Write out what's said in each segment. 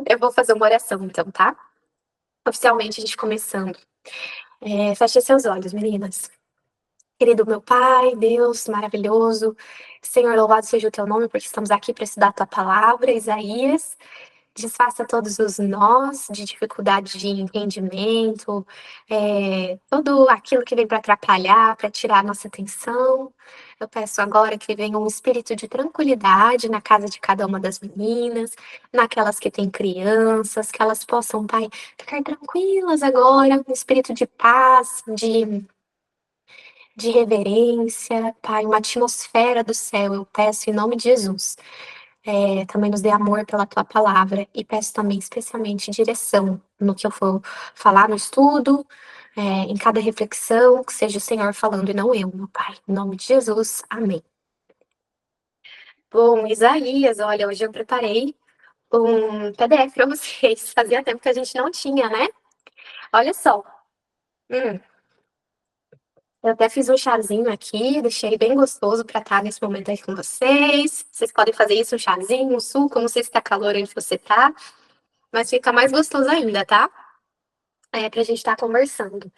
Eu vou fazer uma oração então, tá? Oficialmente a gente começando. Feche seus olhos, meninas. Querido meu Pai, Deus maravilhoso, Senhor, louvado seja o teu nome, porque estamos aqui para estudar a tua palavra, Isaías. Desfaça todos os nós de dificuldade de entendimento, tudo aquilo que vem para atrapalhar, para tirar a nossa atenção. Eu peço agora que venha um espírito de tranquilidade na casa de cada uma das meninas, naquelas que têm crianças, que elas possam, Pai, ficar tranquilas agora, um espírito de paz, de reverência, Pai, uma atmosfera do céu, eu peço em nome de Jesus. Também nos dê amor pela tua palavra e peço também especialmente direção no que eu for falar no estudo, em cada reflexão, que seja o Senhor falando e não eu, meu Pai. Em nome de Jesus, amém. Bom, Isaías, olha, hoje eu preparei um PDF para vocês. Fazia tempo que a gente não tinha, né? Olha só. Hum, eu até fiz um chazinho aqui, deixei bem gostoso para estar nesse momento aí com vocês. Vocês podem fazer isso, um chazinho, um suco, não sei se tá calor onde você tá, mas fica mais gostoso ainda, tá? Pra gente estar conversando.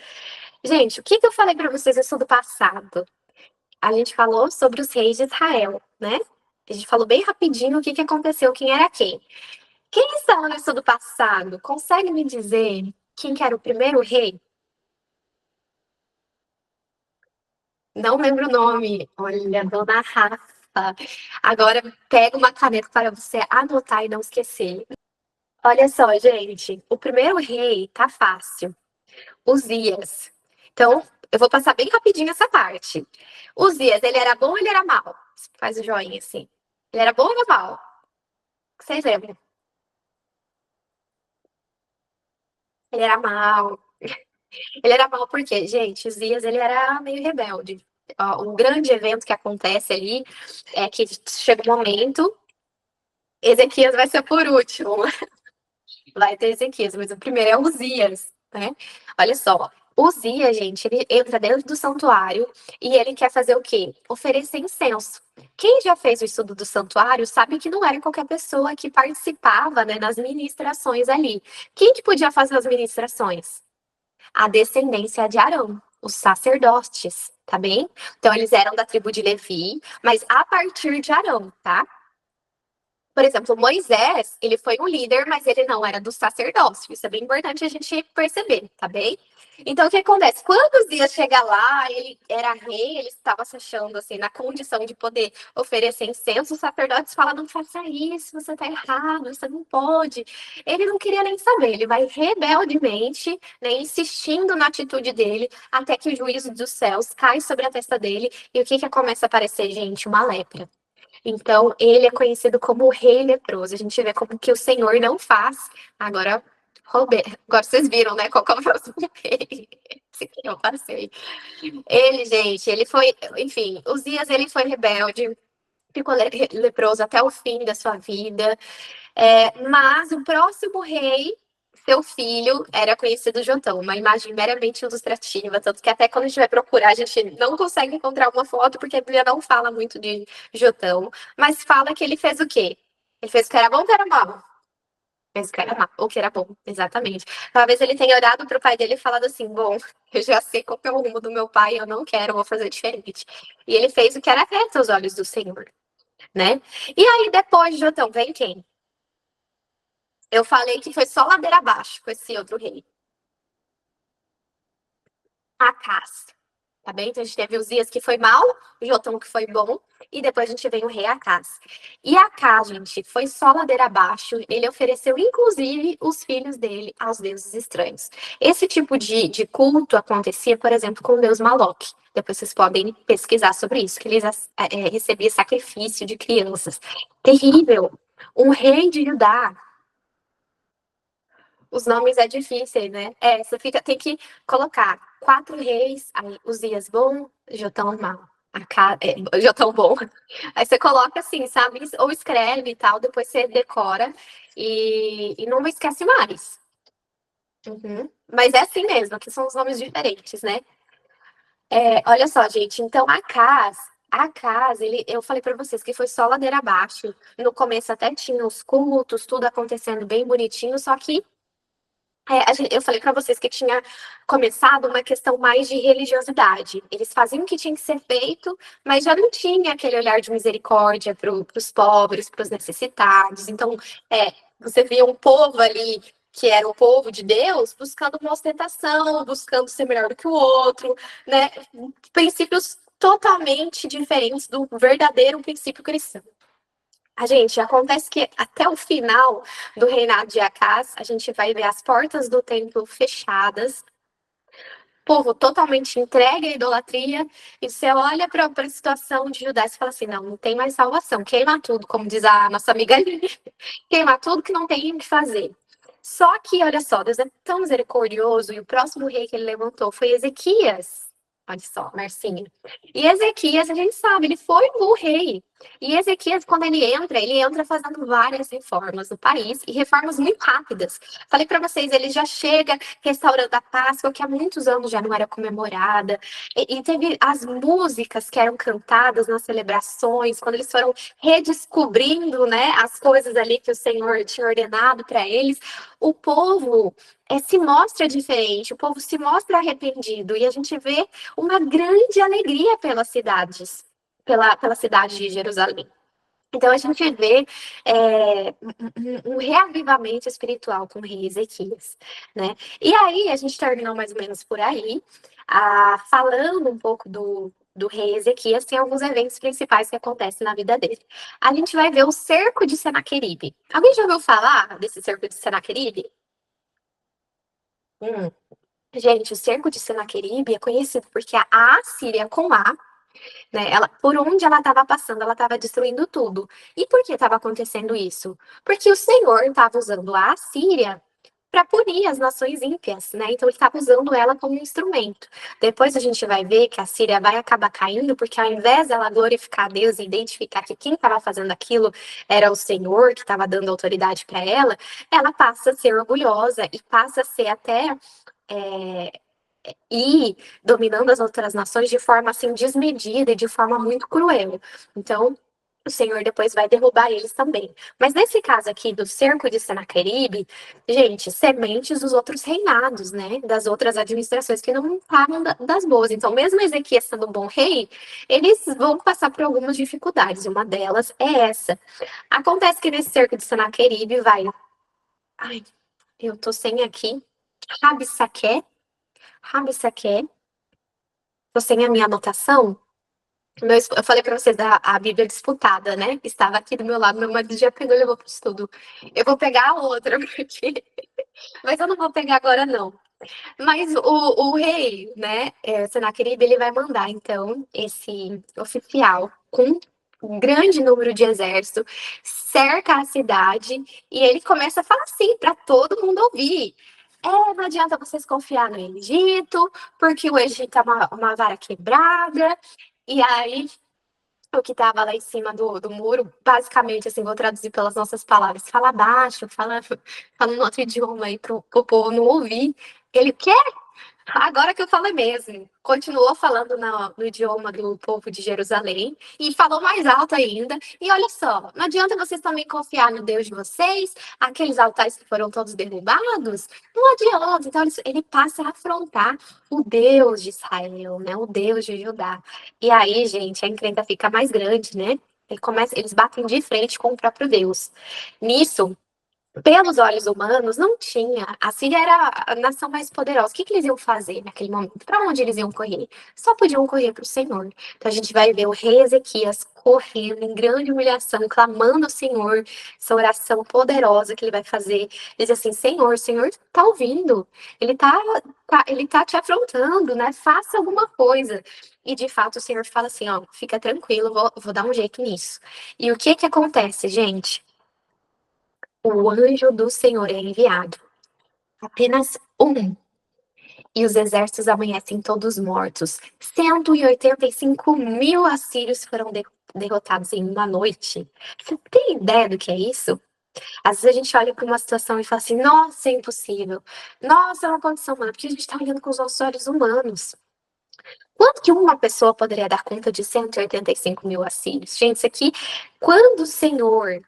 Gente, o que eu falei para vocês no do passado? A gente falou sobre os reis de Israel, né? A gente falou bem rapidinho o que aconteceu, quem era quem. Quem estava no estudo passado, consegue me dizer quem que era o primeiro rei? Não lembro o nome. Olha, Dona Rafa. Agora pega uma caneta para você anotar e não esquecer. Olha só, gente. O primeiro rei tá fácil. Uzias. Então, eu vou passar bem rapidinho essa parte. Uzias, ele era bom ou ele era mal? Faz o joinha assim. Ele era bom ou era mal? O que vocês lembram? Ele era mal. Ele era mal porque, gente, Uzias, ele era meio rebelde. Ó, um grande evento que acontece ali é que chega um momento, Ezequias vai ser por último. Vai ter Ezequias, mas o primeiro é Uzias, né? Olha só, Uzias, gente, ele entra dentro do santuário e ele quer fazer o quê? Oferecer incenso. Quem já fez o estudo do santuário sabe que não era qualquer pessoa que participava, né, nas ministrações ali. Quem que podia fazer as ministrações? A descendência de Arão, os sacerdotes, tá bem? Então eles eram da tribo de Levi, mas a partir de Arão, tá? Por exemplo, Moisés, ele foi um líder, mas ele não era do sacerdócio. Isso é bem importante a gente perceber, tá bem? Então, o que acontece? Quando os dias chega lá, ele era rei, ele estava se achando assim, na condição de poder oferecer incenso, os sacerdotes falam, não faça isso, você está errado, você não pode. Ele não queria nem saber, ele vai rebeldemente, né, insistindo na atitude dele, até que o juízo dos céus cai sobre a testa dele, e o que começa a aparecer, gente? Uma lepra. Então, ele é conhecido como o rei leproso. A gente vê como que o Senhor não faz. Agora, agora vocês viram, né? Qual que é o próximo rei? Esse que eu passei. Ele, gente, ele foi, enfim, Uzias, ele foi rebelde, ficou leproso até o fim da sua vida. Mas o próximo rei, seu filho, era conhecido Jotão, uma imagem meramente ilustrativa, tanto que até quando a gente vai procurar, a gente não consegue encontrar uma foto, porque a Bíblia não fala muito de Jotão, mas fala que ele fez o quê? Ele fez o que era bom ou o que era mal? Fez o que era mal, ou que era bom, exatamente. Talvez ele tenha olhado para o pai dele e falado assim: bom, eu já sei qual que é o rumo do meu pai, eu não quero, eu vou fazer diferente. E ele fez o que era reto aos olhos do Senhor, né? E aí, depois de Jotão, vem quem? Eu falei que foi só ladeira abaixo com esse outro rei. Acás. Tá bem? Então a gente teve os dias que foi mal, o Jotão que foi bom, e depois a gente vem o rei Acás. E Acás, gente, foi só ladeira abaixo. Ele ofereceu, inclusive, os filhos dele aos deuses estranhos. Esse tipo de culto acontecia, por exemplo, com o deus Maloque. Depois vocês podem pesquisar sobre isso, que eles recebiam sacrifício de crianças. Terrível. Um rei de Judá. Os nomes é difícil, né? Você tem que colocar 4 reis, aí Uzias bom, Jotão mal. Jotão bom. Aí você coloca assim, sabe? Ou escreve e tal, depois você decora e não esquece mais. Uhum. Mas é assim mesmo, que são os nomes diferentes, né? Olha só, gente. Então, Acaz, A casa, eu falei pra vocês que foi só ladeira abaixo. No começo até tinha os cultos, tudo acontecendo bem bonitinho, só que eu falei pra vocês que tinha começado uma questão mais de religiosidade. Eles faziam o que tinha que ser feito, mas já não tinha aquele olhar de misericórdia para os pobres, para os necessitados. Então, você via um povo ali que era o povo de Deus buscando uma ostentação, buscando ser melhor do que o outro, né? Princípios totalmente diferentes do verdadeiro princípio cristão. A gente, acontece que até o final do reinado de Acás, a gente vai ver as portas do templo fechadas, povo totalmente entregue à idolatria, e você olha para a situação de Judá e fala assim: não, não tem mais salvação, queima tudo, como diz a nossa amiga ali, queima tudo que não tem o que fazer. Só que, olha só, Deus é tão misericordioso, e o próximo rei que ele levantou foi Ezequias. Olha só, Marcinha. E Ezequias, a gente sabe, ele foi o rei. E Ezequias, quando ele entra fazendo várias reformas no país, e reformas muito rápidas. Falei para vocês, ele já chega restaurando a Páscoa, que há muitos anos já não era comemorada. E teve as músicas que eram cantadas nas celebrações, quando eles foram redescobrindo, né, as coisas ali que o Senhor tinha ordenado para eles. O povo se mostra diferente, o povo se mostra arrependido, e a gente vê uma grande alegria pelas cidades, pela cidade de Jerusalém. Então a gente vê um reavivamento espiritual com o rei Ezequias, né? E aí a gente terminou mais ou menos por aí, falando um pouco do rei Ezequias, tem alguns eventos principais que acontecem na vida dele. A gente vai ver o cerco de Senaqueribe. Alguém já ouviu falar desse cerco de Senaqueribe? Hum. Gente, o cerco de Senaqueribe é conhecido porque a Assíria com A, né? Ela, por onde ela estava passando, ela estava destruindo tudo. E por que estava acontecendo isso? Porque o Senhor estava usando a Assíria para punir as nações ímpias, né? Então ele estava usando ela como um instrumento. Depois a gente vai ver que a Síria vai acabar caindo, porque ao invés dela glorificar a Deus e identificar que quem estava fazendo aquilo era o Senhor, que estava dando autoridade para ela passa a ser orgulhosa e passa a ser até é, e dominando as outras nações de forma assim desmedida e de forma muito cruel. Então, o Senhor depois vai derrubar eles também. Mas nesse caso aqui do cerco de Senaqueribe, gente, sementes dos outros reinados, né? Das outras administrações que não estavam das boas. Então, mesmo Ezequias sendo um bom rei, eles vão passar por algumas dificuldades. E uma delas é essa. Acontece que nesse cerco de Senaqueribe vai. Ai, eu tô sem aqui. Rabsaque. Rabsaque. Tô sem a minha anotação. Eu falei pra vocês a Bíblia disputada, né? Estava aqui do meu lado, meu marido já pegou e levou pro estudo. Eu vou pegar a outra, porque... mas eu não vou pegar agora, não. Mas o rei, né, Senaqueribe, ele vai mandar, então, esse oficial com um grande número de exército, cerca a cidade, e ele começa a falar assim, para todo mundo ouvir. Não adianta vocês confiar no Egito, porque o Egito é uma vara quebrada, e aí o que estava lá em cima do muro, basicamente, assim, vou traduzir pelas nossas palavras, fala baixo, fala em outro idioma aí pro povo não ouvir. Ele, quer? Agora que eu falei mesmo. Continuou falando no idioma do povo de Jerusalém e falou mais alto ainda. E olha só, não adianta vocês também confiar no Deus de vocês, aqueles altares que foram todos derrubados. Não adianta. Então ele passa a afrontar o Deus de Israel, né? O Deus de Judá. E aí, gente, a encrenca fica mais grande, né? Eles batem de frente com o próprio Deus. Nisso, pelos olhos humanos, não tinha. A Síria era a nação mais poderosa. O que eles iam fazer naquele momento? Para onde eles iam correr? Só podiam correr para o Senhor. Então a gente vai ver o rei Ezequias correndo em grande humilhação, clamando ao Senhor, essa oração poderosa que ele vai fazer. Ele diz assim: Senhor, o Senhor está ouvindo, ele tá te afrontando, né? Faça alguma coisa. E de fato o Senhor fala assim: ó, fica tranquilo, vou dar um jeito nisso. E o que que acontece, gente? O anjo do Senhor é enviado. Apenas um. E os exércitos amanhecem todos mortos. 185 mil assírios foram derrotados em uma noite. Você tem ideia do que é isso? Às vezes a gente olha para uma situação e fala assim: nossa, é impossível. Nossa, é uma condição humana. Porque a gente está olhando com os nossos olhos humanos. Quanto que uma pessoa poderia dar conta de 185.000 assírios? Gente, isso aqui, quando o Senhor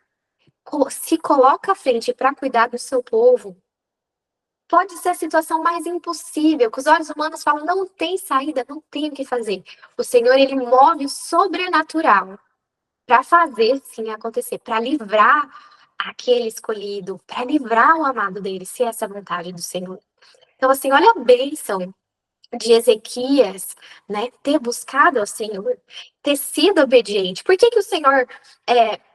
se coloca à frente para cuidar do seu povo, pode ser a situação mais impossível, que os olhos humanos falam, não tem saída, não tem o que fazer. O Senhor, ele move o sobrenatural para fazer sim acontecer, para livrar aquele escolhido, para livrar o amado dele, se essa é a vontade do Senhor. Então, assim, olha a bênção de Ezequias, né, ter buscado ao Senhor, ter sido obediente. Por que que o Senhor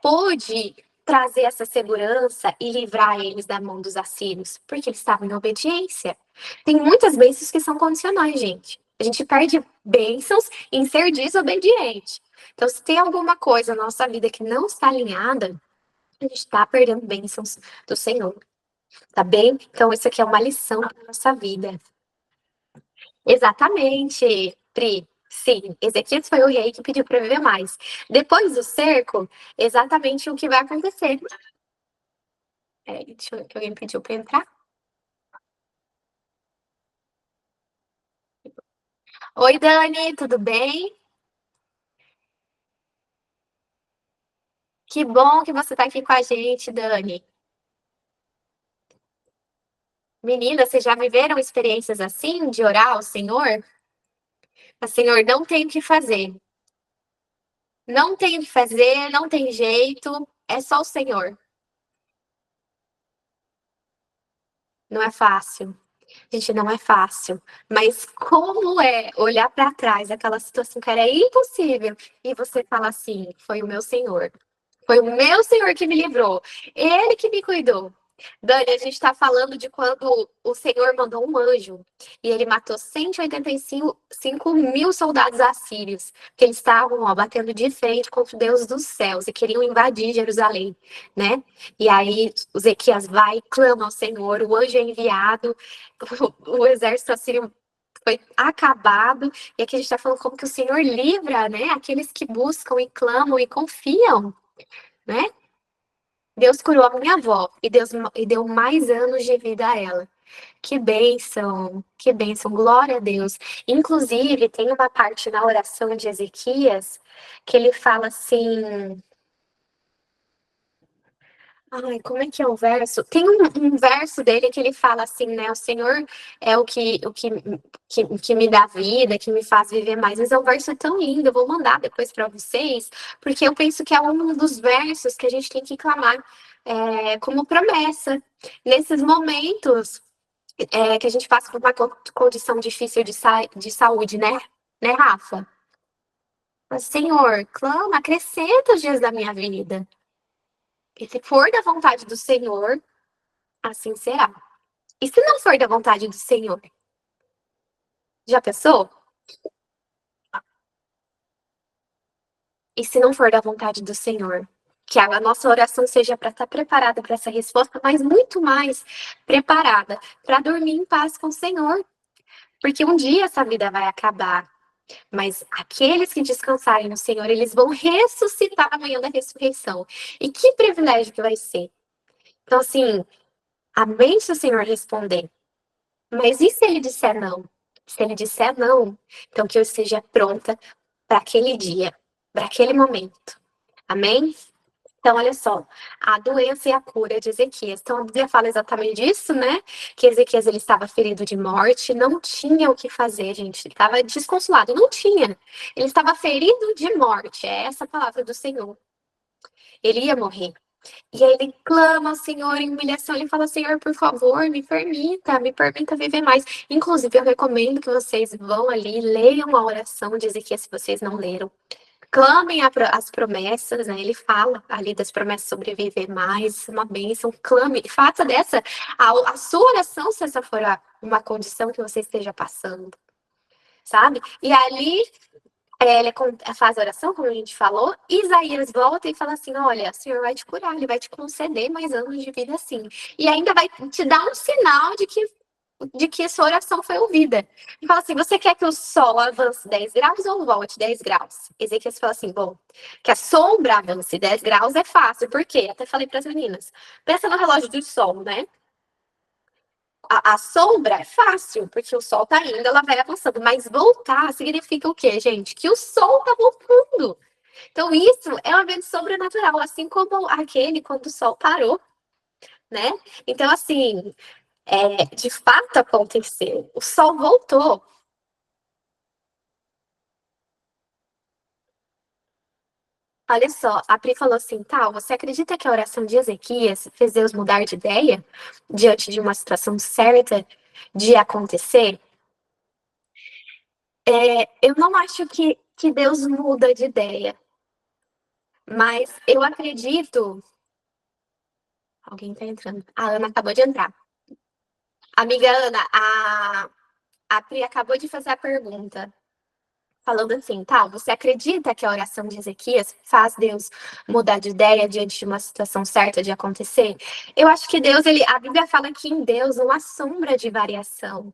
pôde trazer essa segurança e livrar eles da mão dos assírios? Porque eles estavam em obediência. Tem muitas bênçãos que são condicionais, gente. A gente perde bênçãos em ser desobediente. Então, se tem alguma coisa na nossa vida que não está alinhada, a gente está perdendo bênçãos do Senhor, tá bem? Então, isso aqui é uma lição para nossa vida. Exatamente, Pri. Sim, Ezequias foi o rei que pediu para viver mais. Depois do cerco, exatamente o que vai acontecer. Deixa eu ver que alguém pediu para entrar. Oi, Dani, tudo bem? Que bom que você está aqui com a gente, Dani. Menina, vocês já viveram experiências assim, de orar ao Senhor? O Senhor não tem o que fazer. Não tem o que fazer, não tem jeito, é só o Senhor. Não é fácil. Gente, não é fácil. Mas como é olhar para trás, aquela situação que era impossível, e você fala assim: foi o meu Senhor. Foi o meu Senhor que me livrou. Ele que me cuidou. Dani, a gente está falando de quando o Senhor mandou um anjo e ele matou 185.000 soldados assírios, que eles estavam batendo de frente contra o Deus dos céus e queriam invadir Jerusalém, né? E aí o Ezequias vai e clama ao Senhor, o anjo é enviado, o exército assírio foi acabado, e aqui a gente está falando como que o Senhor livra, né? Aqueles que buscam e clamam e confiam, né? Deus curou a minha avó e deu mais anos de vida a ela. Que bênção, glória a Deus. Inclusive, tem uma parte na oração de Ezequias que ele fala assim. Ai, como é que é o verso? Tem um verso dele que ele fala assim, né? O Senhor é o que me dá vida, que me faz viver mais. Mas é um verso tão lindo, eu vou mandar depois para vocês, porque eu penso que é um dos versos que a gente tem que clamar como promessa. Nesses momentos que a gente passa por uma condição difícil de saúde, né? Né, Rafa? Mas, Senhor, clama, acrescenta os dias da minha vida. E se for da vontade do Senhor, assim será. E se não for da vontade do Senhor? Já pensou? E se não for da vontade do Senhor? Que a nossa oração seja para estar preparada para essa resposta, mas muito mais preparada para dormir em paz com o Senhor. Porque um dia essa vida vai acabar. Mas aqueles que descansarem no Senhor, eles vão ressuscitar amanhã da ressurreição. E que privilégio que vai ser. Então, assim, amém se o Senhor responder. Mas e se ele disser não? Se ele disser não, então que eu esteja pronta para aquele dia, para aquele momento. Amém? Então, olha só, a doença e a cura de Ezequias. Então, a Bíblia fala exatamente disso, né? Que Ezequias ele estava ferido de morte, não tinha o que fazer, gente. Ele estava desconsolado, não tinha. Ele estava ferido de morte, é essa a palavra do Senhor. Ele ia morrer. E aí ele clama ao Senhor em humilhação, ele fala, Senhor, por favor, me permita viver mais. Inclusive, eu recomendo que vocês vão ali, leiam a oração de Ezequias, se vocês não leram. Clamem as promessas, né? Ele fala ali das promessas sobre viver mais, uma bênção. Clame, faça dessa a sua oração, se essa for uma condição que você esteja passando, sabe? E ali ele faz a oração, como a gente falou. Isaías volta e fala assim: olha, o Senhor vai te curar, ele vai te conceder mais anos de vida assim. E ainda vai te dar um sinal de que essa oração foi ouvida. E fala assim: você quer que o sol avance 10 graus ou volte 10 graus? Ezequias fala assim: bom, que a sombra avance 10 graus é fácil, por quê? Até falei para as meninas: pensa no relógio do sol, né? A sombra é fácil, porque o sol tá indo, ela vai avançando. Mas voltar significa o quê, gente? Que o sol tá voltando. Então, isso é um evento sobrenatural, assim como aquele quando o sol parou, né? Então, assim, de fato aconteceu. O sol voltou. Olha só, a Pri falou assim, tal, você acredita que a oração de Ezequias fez Deus mudar de ideia diante de uma situação certa de acontecer? Eu não acho que Deus muda de ideia, mas eu acredito. Alguém tá entrando. A Ana acabou de entrar. Amiga Ana, a Pri acabou de fazer a pergunta, falando assim, tá, você acredita que a oração de Ezequias faz Deus mudar de ideia diante de uma situação certa de acontecer? Eu acho que Deus, a Bíblia fala que em Deus não há sombra de variação.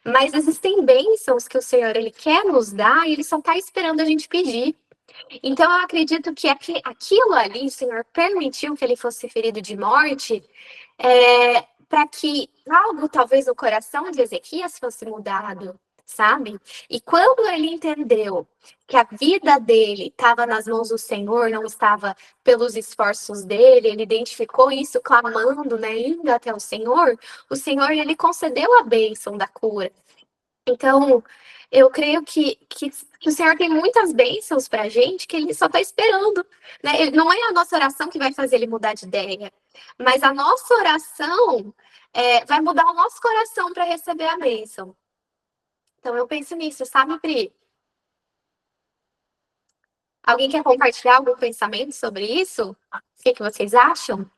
Mas existem bênçãos que o Senhor ele quer nos dar e ele só está esperando a gente pedir. Então eu acredito que aquilo ali, o Senhor permitiu que ele fosse ferido de morte, para que algo talvez no coração de Ezequias fosse mudado, sabe? E quando ele entendeu que a vida dele estava nas mãos do Senhor, não estava pelos esforços dele, ele identificou isso clamando, né, indo até o Senhor ele concedeu a bênção da cura. Então, eu creio que o Senhor tem muitas bênçãos para a gente que ele só está esperando. Né? Não é a nossa oração que vai fazer ele mudar de ideia, mas a nossa oração vai mudar o nosso coração para receber a bênção. Então, eu penso nisso, sabe, Pri? Alguém quer compartilhar algum pensamento sobre isso? O que vocês acham?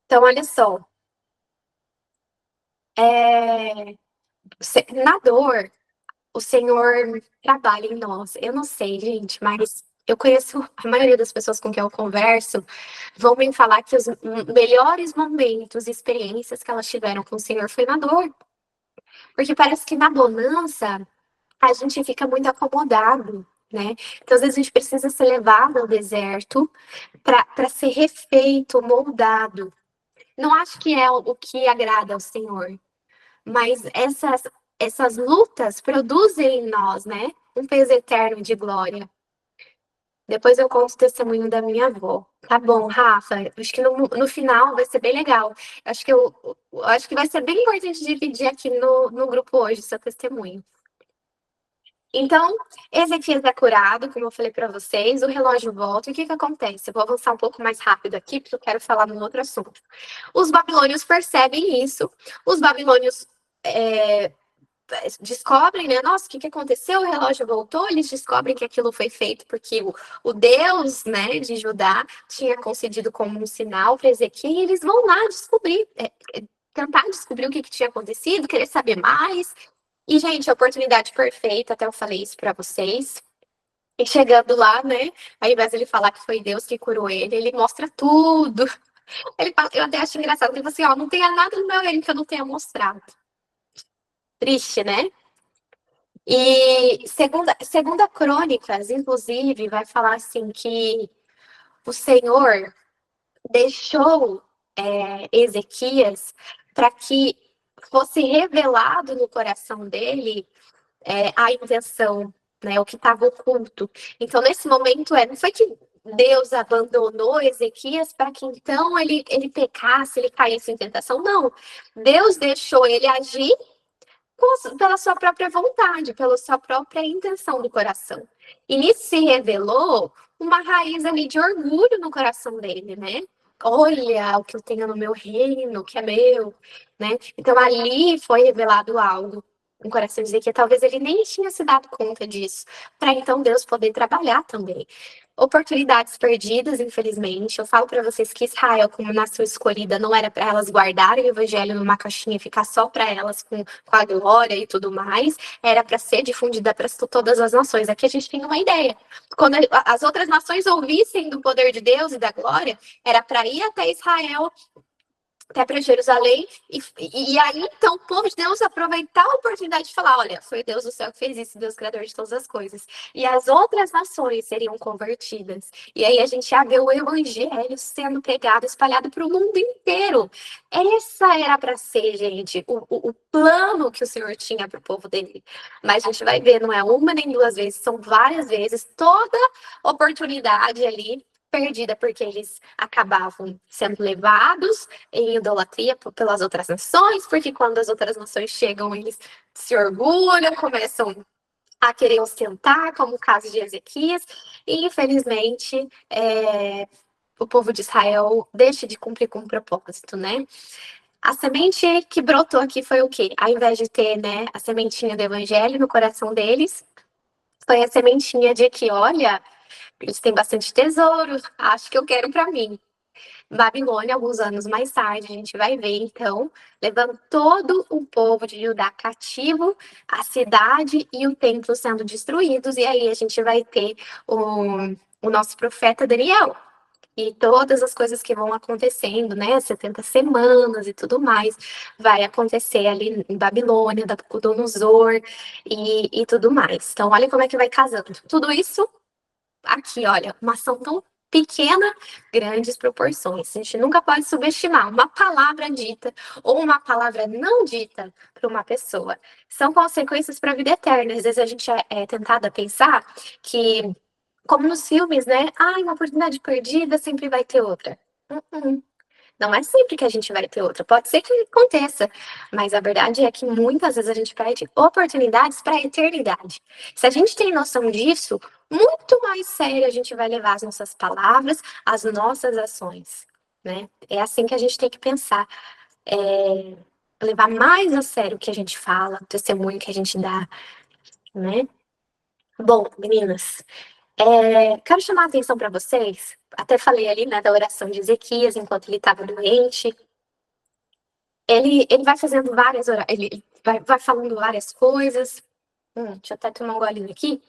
Então, olha só. É... Na dor, o Senhor trabalha em nós. Eu não sei, gente, mas eu conheço a maioria das pessoas com quem eu converso, vão me falar que os melhores momentos, experiências que elas tiveram com o Senhor foi na dor. Porque parece que na bonança a gente fica muito acomodado, né? Então, às vezes, a gente precisa ser levado ao deserto para ser refeito, moldado. Não acho que é o que agrada ao Senhor, mas essas lutas produzem em nós, né? Um peso eterno de glória. Depois eu conto o testemunho da minha avó. Tá bom, Rafa. Acho que no final vai ser bem legal. Acho que vai ser bem importante dividir aqui no grupo hoje o seu testemunho. Então, Ezequias é curado, como eu falei para vocês, o relógio volta. E o que acontece? Eu vou avançar um pouco mais rápido aqui, porque eu quero falar num outro assunto. Os babilônios percebem isso. Os babilônios descobrem, né? Nossa, o que aconteceu? O relógio voltou. Eles descobrem que aquilo foi feito porque o Deus, né, de Judá tinha concedido como um sinal para Ezequiel. E eles vão lá descobrir, tentar descobrir o que tinha acontecido, querer saber mais. E, gente, a oportunidade perfeita, até eu falei isso para vocês. E chegando lá, né? Ao invés de ele falar que foi Deus que curou ele mostra tudo. Eu até acho engraçado, ele fala assim, ó, não tem nada no meu reino que eu não tenha mostrado. Triste, né? E segunda Crônicas, inclusive, vai falar assim que o Senhor deixou Ezequias para que fosse revelado no coração dele a intenção, né, o que estava oculto. Então, nesse momento, não foi que Deus abandonou Ezequias para que então ele pecasse, ele caísse em tentação. Não. Deus deixou ele agir pela sua própria vontade, pela sua própria intenção do coração. E nisso se revelou uma raiz ali de orgulho no coração dele, né? Olha o que eu tenho no meu reino, que é meu, né? Então ali foi revelado algo no coração de Ezequiel, talvez ele nem tinha se dado conta disso, para então Deus poder trabalhar também. Oportunidades perdidas, infelizmente. Eu falo para vocês que Israel, como nação escolhida, não era para elas guardarem o evangelho numa caixinha e ficar só para elas com a glória e tudo mais. Era para ser difundida para todas as nações. Aqui a gente tem uma ideia. Quando as outras nações ouvissem do poder de Deus e da glória, era para ir até Israel até para Jerusalém, e aí então o povo de Deus aproveitar a oportunidade de falar: olha, foi Deus do céu que fez isso, Deus criador de todas as coisas. E as outras nações seriam convertidas. E aí a gente já vê o evangelho sendo pregado, espalhado para o mundo inteiro. Essa era para ser, gente, o plano que o Senhor tinha para o povo dele. Mas a gente vai ver, não é uma nem duas vezes, são várias vezes, toda oportunidade ali perdida, porque eles acabavam sendo levados em idolatria pelas outras nações, porque quando as outras nações chegam, eles se orgulham, começam a querer ostentar, como o caso de Ezequias, e infelizmente o povo de Israel deixa de cumprir com o propósito, né? A semente que brotou aqui foi o quê? Ao invés de ter, né, a sementinha do evangelho no coração deles, foi a sementinha de que, olha, eles têm bastante tesouro, acho que eu quero para mim. Babilônia, alguns anos mais tarde, a gente vai ver, então, levando todo o povo de Judá cativo, a cidade e o templo sendo destruídos, e aí a gente vai ter o nosso profeta Daniel. E todas as coisas que vão acontecendo, né? 70 semanas e tudo mais, vai acontecer ali em Babilônia, da Nabucodonosor e tudo mais. Então, olha como é que vai casando. Tudo isso aqui, olha, uma ação tão pequena, grandes proporções. A gente nunca pode subestimar uma palavra dita ou uma palavra não dita para uma pessoa. São consequências para a vida eterna. Às vezes a gente é tentado a pensar que, como nos filmes, né? Ai, uma oportunidade perdida sempre vai ter outra. Uh-uh. Não é sempre que a gente vai ter outra. Pode ser que aconteça, mas a verdade é que muitas vezes a gente perde oportunidades para a eternidade. Se a gente tem noção disso, muito mais sério a gente vai levar as nossas palavras, as nossas ações, né? É assim que a gente tem que pensar. Levar mais a sério o que a gente fala, o testemunho que a gente dá, né? Bom, meninas, quero chamar a atenção para vocês. Até falei ali, né, da oração de Ezequias enquanto ele estava doente. Ele vai fazendo ele vai falando várias coisas. Deixa eu até tomar um golinho aqui.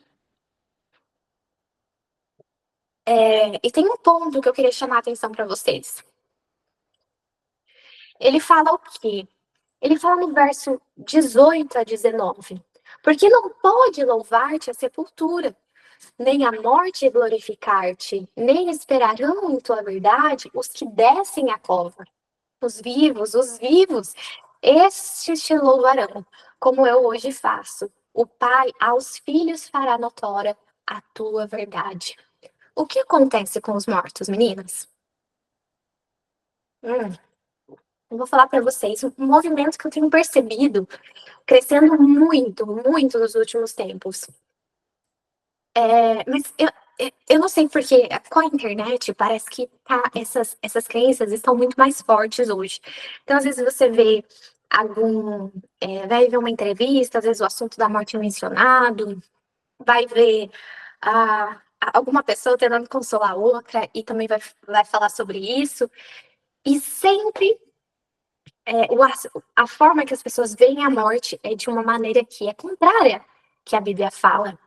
E tem um ponto que eu queria chamar a atenção para vocês. Ele fala o quê? Ele fala no verso 18 a 19. Porque não pode louvar-te a sepultura, nem a morte glorificar-te, nem esperarão em tua verdade os que descem a cova. Os vivos, estes te louvarão, como eu hoje faço. O Pai aos filhos fará notória a tua verdade. O que acontece com os mortos, meninas? Hum, eu vou falar para vocês um movimento que eu tenho percebido crescendo muito, muito nos últimos tempos. Mas eu não sei porque com a internet parece que essas crenças estão muito mais fortes hoje. Então, às vezes você vê vai ver uma entrevista, às vezes o assunto da morte é mencionado, vai ver alguma pessoa tentando consolar outra e também vai falar sobre isso. E sempre a forma que as pessoas veem a morte é de uma maneira que é contrária que a Bíblia fala.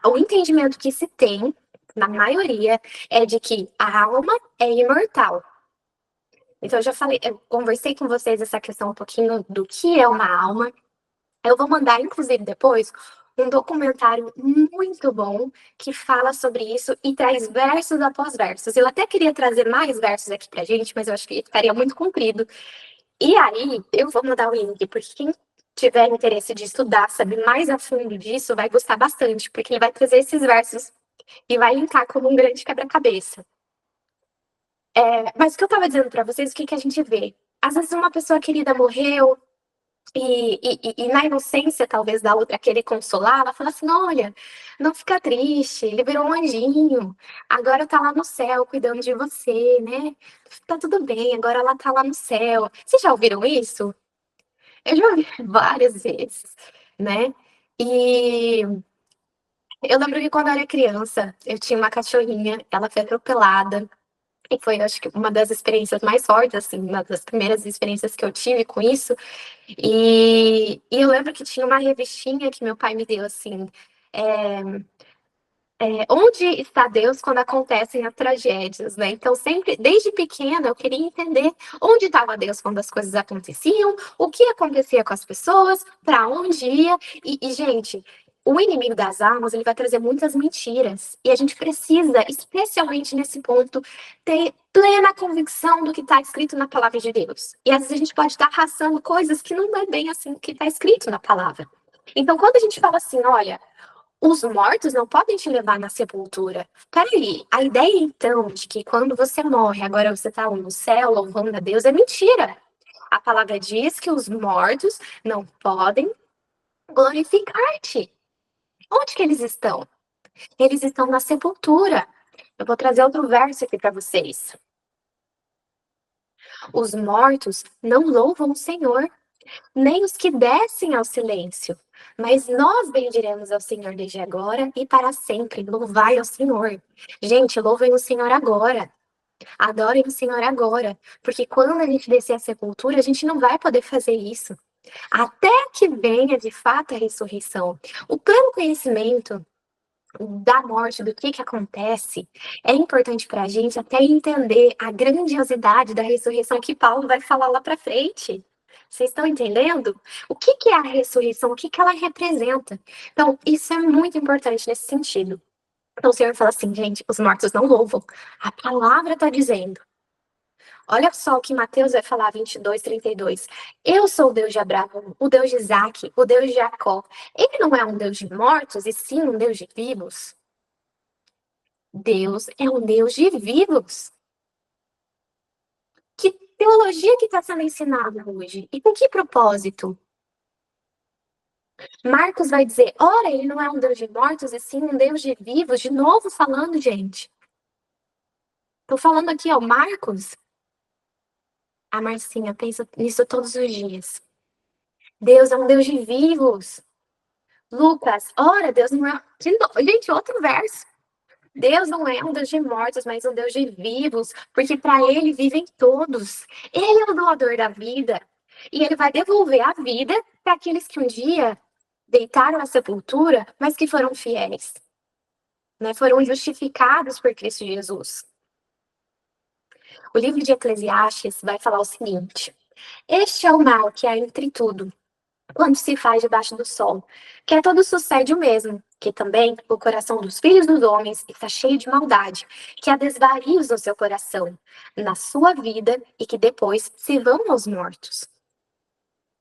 O entendimento que se tem, na maioria, é de que a alma é imortal. Então, eu conversei com vocês essa questão um pouquinho do que é uma alma. Eu vou mandar, inclusive, depois, um documentário muito bom que fala sobre isso e traz versos após versos. Eu até queria trazer mais versos aqui pra gente, mas eu acho que ficaria muito comprido. E aí, eu vou mandar o link, porque quem tiver interesse de estudar, saber mais a fundo disso, vai gostar bastante, porque ele vai trazer esses versos e vai linkar como um grande quebra-cabeça. Mas o que eu estava dizendo para vocês, o que, que a gente vê? Às vezes uma pessoa querida morreu e na inocência, talvez, da outra querer consolar, ela fala assim, olha, não fica triste, ele virou um anjinho, agora tá lá no céu cuidando de você, né? Tá tudo bem, agora ela tá lá no céu. Vocês já ouviram isso? Eu já ouvi várias vezes, né? E eu lembro que quando eu era criança, eu tinha uma cachorrinha, ela foi atropelada. E foi, acho que, uma das experiências mais fortes, assim, uma das primeiras experiências que eu tive com isso. E eu lembro que tinha uma revistinha que meu pai me deu, assim, é, Onde está Deus quando acontecem as tragédias, né? Então, sempre, desde pequena, eu queria entender onde estava Deus quando as coisas aconteciam, o que acontecia com as pessoas, para onde ia. Gente, o inimigo das almas, ele vai trazer muitas mentiras. E a gente precisa, especialmente nesse ponto, ter plena convicção do que está escrito na palavra de Deus. E às vezes a gente pode estar raçando coisas que não é bem assim que está escrito na palavra. Então, quando a gente fala assim, olha, os mortos não podem te levar na sepultura. Peraí, a ideia então de que quando você morre, agora você está no céu louvando a Deus, é mentira. A palavra diz que os mortos não podem glorificar-te. Onde que eles estão? Eles estão na sepultura. Eu vou trazer outro verso aqui para vocês. Os mortos não louvam o Senhor, nem os que descem ao silêncio. Mas nós bendiremos ao Senhor desde agora e para sempre. Louvai ao Senhor. Gente, louvem o Senhor agora. Adorem o Senhor agora. Porque quando a gente descer a sepultura, a gente não vai poder fazer isso. Até que venha de fato a ressurreição. O pleno conhecimento da morte, do que acontece, é importante para a gente até entender a grandiosidade da ressurreição que Paulo vai falar lá para frente. Vocês estão entendendo? O que é a ressurreição? O que ela representa? Então, isso é muito importante nesse sentido. Então, o Senhor fala assim, gente, os mortos não louvam. A palavra está dizendo. Olha só o que Mateus vai falar, 22:32. Eu sou o Deus de Abraão, o Deus de Isaac, o Deus de Jacó. Ele não é um Deus de mortos, e sim um Deus de vivos. Deus é um Deus de vivos. Que teologia que está sendo ensinada hoje? E com que propósito? Marcos vai dizer, ora, ele não é um Deus de mortos, e sim um Deus de vivos. De novo falando, gente. Estou falando aqui, ó, Marcos. A Marcinha pensa nisso todos os dias. Deus é um Deus de vivos. Lucas, ora, Deus não é... Gente, outro verso. Deus não é um Deus de mortos, mas um Deus de vivos, porque para ele vivem todos. Ele é o doador da vida. E ele vai devolver a vida para aqueles que um dia deitaram na sepultura, mas que foram fiéis. Né? Foram justificados por Cristo Jesus. O livro de Eclesiastes vai falar o seguinte: este é o mal que há entre tudo, quando se faz debaixo do sol, que todo sucede o mesmo, que também o coração dos filhos dos homens está cheio de maldade, que há desvarios no seu coração, na sua vida, e que depois se vão aos mortos.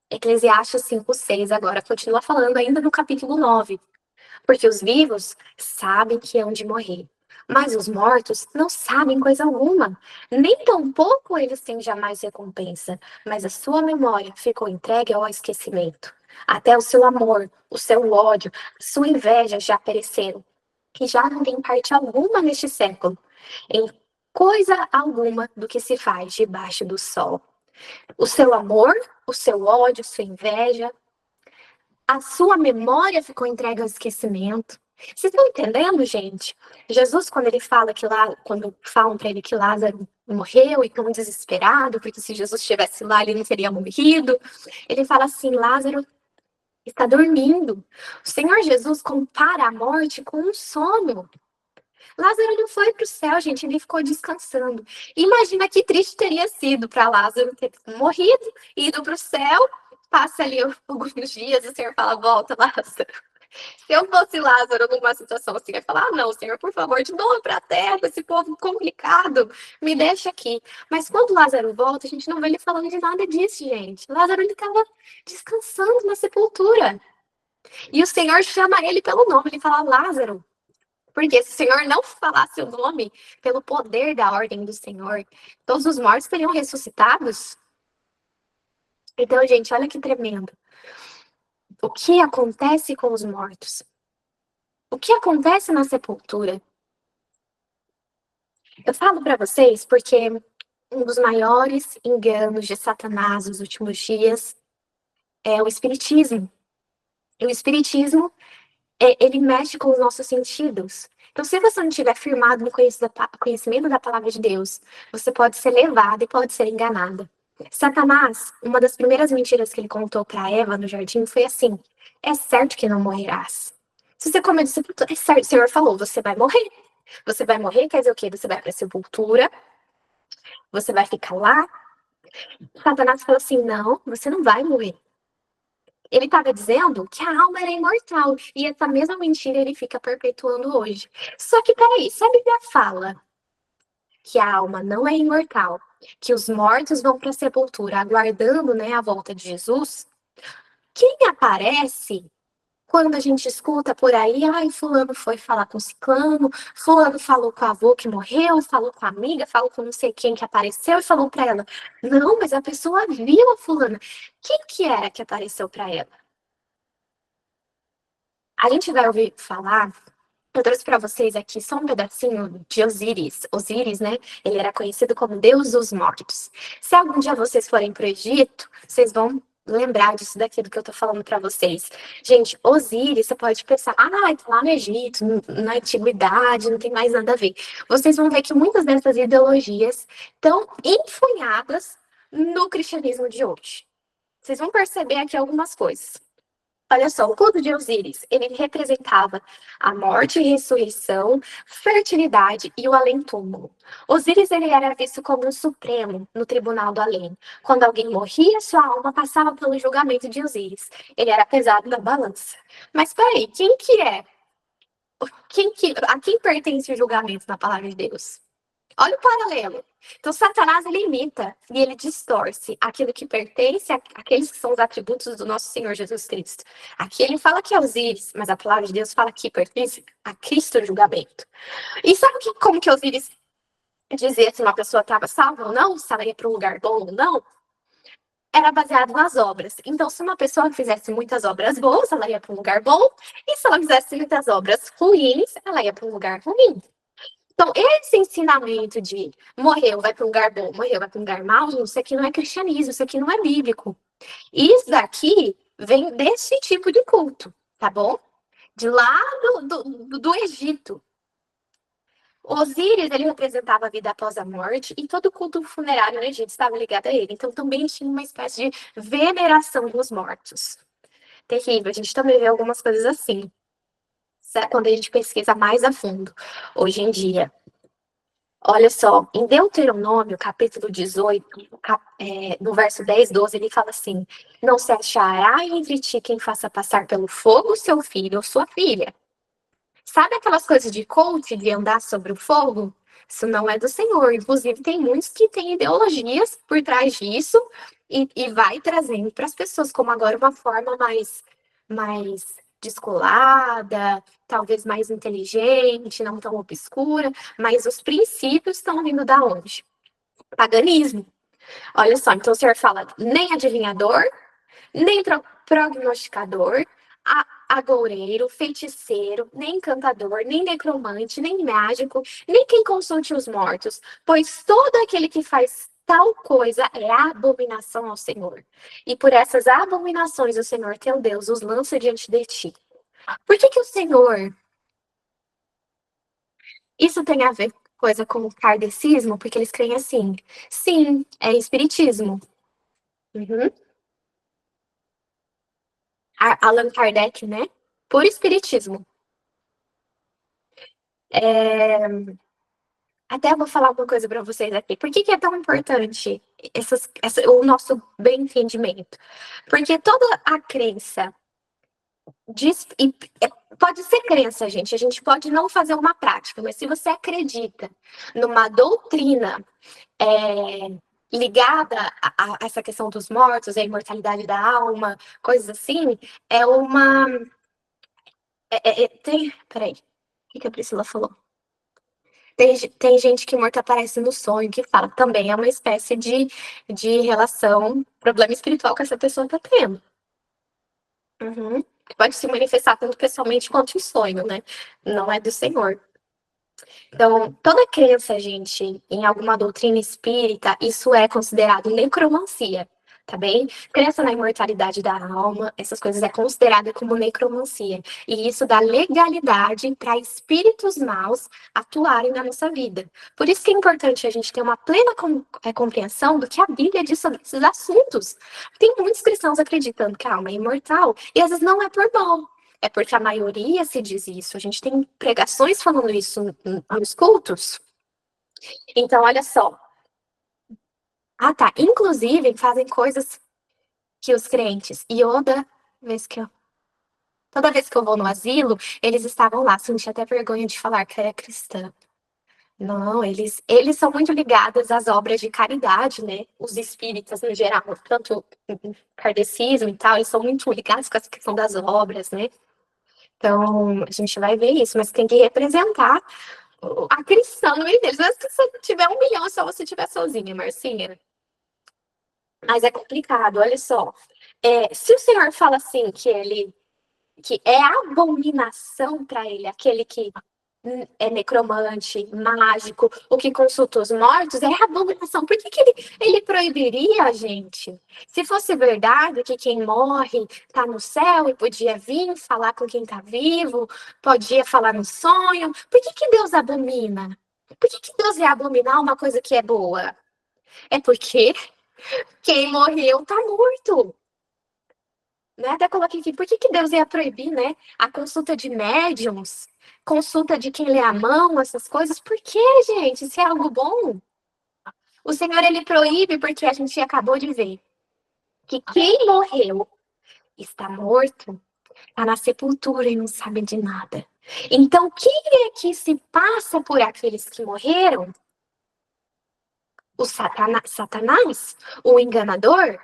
Eclesiastes 5:6 agora continua falando ainda no capítulo 9, porque os vivos sabem que hão de morrer, mas os mortos não sabem coisa alguma, nem tampouco eles têm jamais recompensa, mas a sua memória ficou entregue ao esquecimento. Até o seu amor, o seu ódio, a sua inveja já pereceram, que já não tem parte alguma neste século, em coisa alguma do que se faz debaixo do sol. O seu amor, o seu ódio, a sua inveja, a sua memória ficou entregue ao esquecimento. Vocês estão entendendo, gente? Jesus, quando ele fala que lá, quando falam para ele que Lázaro morreu e tão desesperado, porque se Jesus estivesse lá, ele não teria morrido, ele fala assim: Lázaro está dormindo. O Senhor Jesus compara a morte com um sono. Lázaro não foi para o céu, gente, ele ficou descansando. Imagina que triste teria sido para Lázaro ter morrido, ido para o céu, passa ali alguns dias e o Senhor fala: volta, Lázaro. Se eu fosse Lázaro numa situação assim, eu ia falar: não, Senhor, por favor, de novo para a terra, esse povo complicado, me deixa aqui. Mas quando Lázaro volta, a gente não vê ele falando de nada disso, gente. Lázaro, ele estava descansando na sepultura. E o Senhor chama ele pelo nome, ele fala: Lázaro. Porque se o Senhor não falasse o nome, pelo poder da ordem do Senhor, todos os mortos teriam ressuscitados. Então, gente, olha que tremendo. O que acontece com os mortos? O que acontece na sepultura? Eu falo para vocês porque um dos maiores enganos de Satanás nos últimos dias é o espiritismo. E o espiritismo, ele mexe com os nossos sentidos. Então, se você não estiver firmado no conhecimento da palavra de Deus, você pode ser levado e pode ser enganado. Satanás, uma das primeiras mentiras que ele contou para Eva no jardim foi assim: é certo que não morrerás. Se você comer do sepultura, é certo, o Senhor falou, você vai morrer. Você vai morrer, quer dizer o quê? Você vai para a sepultura, você vai ficar lá. Satanás falou assim: não, você não vai morrer. Ele estava dizendo que a alma era imortal. E essa mesma mentira ele fica perpetuando hoje. Só que, peraí, se a Bíblia fala que a alma não é imortal, que os mortos vão para a sepultura aguardando, né, a volta de Jesus, quem aparece quando a gente escuta por aí, ai, fulano foi falar com ciclano, fulano falou com a avó que morreu, falou com a amiga, falou com não sei quem que apareceu e falou para ela, não, mas a pessoa viu a fulana. Quem que era que apareceu para ela? A gente vai ouvir falar. Eu trouxe para vocês aqui só um pedacinho de Osíris. Osíris, né? Ele era conhecido como Deus dos Mortos. Se algum dia vocês forem para o Egito, vocês vão lembrar disso daqui do que eu tô falando para vocês. Gente, Osíris, você pode pensar, ah, tá lá no Egito, na antiguidade, não tem mais nada a ver. Vocês vão ver que muitas dessas ideologias estão enfunhadas no cristianismo de hoje. Vocês vão perceber aqui algumas coisas. Olha só, o culto de Osíris, ele representava a morte e ressurreição, fertilidade e o além-túmulo. Osíris, ele era visto como um supremo no tribunal do além. Quando alguém morria, sua alma passava pelo julgamento de Osíris. Ele era pesado na balança. Mas peraí, quem que é? A quem pertence o julgamento na palavra de Deus? Olha o paralelo. Então, Satanás, ele imita e ele distorce aquilo que pertence àqueles que são os atributos do nosso Senhor Jesus Cristo. Aqui ele fala que é Osíris, mas a palavra de Deus fala que pertence a Cristo o julgamento. E sabe como que Osíris dizia se uma pessoa estava salva ou não, se ela ia para um lugar bom ou não? Era baseado nas obras. Então, se uma pessoa fizesse muitas obras boas, ela ia para um lugar bom, e se ela fizesse muitas obras ruins, ela ia para um lugar ruim. Então, esse ensinamento de morreu, vai para um lugar bom, morreu, vai para um lugar mau, isso aqui não é cristianismo, isso aqui não é bíblico. Isso daqui vem desse tipo de culto, tá bom? De lá do Egito. Osíris, ele representava a vida após a morte e todo culto funerário no Egito estava ligado a ele. Então, também tinha uma espécie de veneração dos mortos. Terrível, a gente também vê algumas coisas assim, quando a gente pesquisa mais a fundo, hoje em dia. Olha só, em Deuteronômio, capítulo 18, no verso 10, 12, ele fala assim: não se achará entre ti quem faça passar pelo fogo seu filho ou sua filha. Sabe aquelas coisas de coach, de andar sobre o fogo? Isso não é do Senhor. Inclusive, tem muitos que têm ideologias por trás disso e vai trazendo para as pessoas como agora uma forma mais descolada, talvez mais inteligente, não tão obscura, mas os princípios estão vindo da onde? Paganismo. Olha só, então o Senhor fala nem adivinhador, nem prognosticador, agoureiro, feiticeiro, nem encantador, nem necromante, nem mágico, nem quem consulte os mortos, pois todo aquele que faz tal coisa é abominação ao Senhor. E por essas abominações o Senhor teu Deus os lança diante de ti. Por que o Senhor... Isso tem a ver coisa com o kardecismo, porque eles creem assim. Sim, é espiritismo. Uhum. Allan Kardec, né? Por espiritismo. Até eu vou falar uma coisa para vocês aqui. Por que é tão importante o nosso bem entendimento? Porque toda a crença pode ser crença, gente. A gente pode não fazer uma prática, mas se você acredita numa doutrina ligada a essa questão dos mortos, a imortalidade da alma, coisas assim, é uma. Peraí, o que a Priscila falou? Tem gente que morto aparece no sonho, que fala também é uma espécie de relação, problema espiritual que essa pessoa está tendo. Uhum. Pode se manifestar tanto pessoalmente quanto em sonho, né? Não é do Senhor. Então, toda crença, gente, em alguma doutrina espírita, isso é considerado necromancia, tá bem? Crença na imortalidade da alma, essas coisas é considerada como necromancia. E isso dá legalidade para espíritos maus atuarem na nossa vida. Por isso que é importante a gente ter uma plena compreensão do que a Bíblia diz sobre esses assuntos. Tem muitos cristãos acreditando que a alma é imortal, e às vezes não é por mal. É porque a maioria se diz isso. A gente tem pregações falando isso nos cultos. Então, olha só. Ah, tá. Inclusive, fazem coisas que os crentes. E vez que eu, toda vez que eu vou no asilo, eles estavam lá. Senti até vergonha de falar que era cristã. Não, eles são muito ligados às obras de caridade, né? Os espíritas, no geral, tanto o kardecismo e tal, eles são muito ligados com essa questão das obras, né? Então, a gente vai ver isso, mas tem que representar a cristã no meio deles. Mas se você tiver 1 milhão, é só você estiver sozinha, Marcinha. Mas é complicado, olha só. Se o Senhor fala assim que é abominação para ele, aquele que é necromante, mágico, o que consulta os mortos, é abominação. Por que ele proibiria a gente? Se fosse verdade que quem morre está no céu e podia vir falar com quem está vivo, podia falar no sonho, por que Deus abomina? Por que Deus ia abominar uma coisa que é boa? É porque quem morreu está morto. Né? Até coloquei aqui, por que Deus ia proibir, né? A consulta de médiums, consulta de quem lê a mão, essas coisas. Por que, gente? Isso é algo bom? O Senhor, ele proíbe porque a gente acabou de ver que quem morreu está morto, está na sepultura e não sabe de nada. Então, quem é que se passa por aqueles que morreram? O Satanás, o enganador?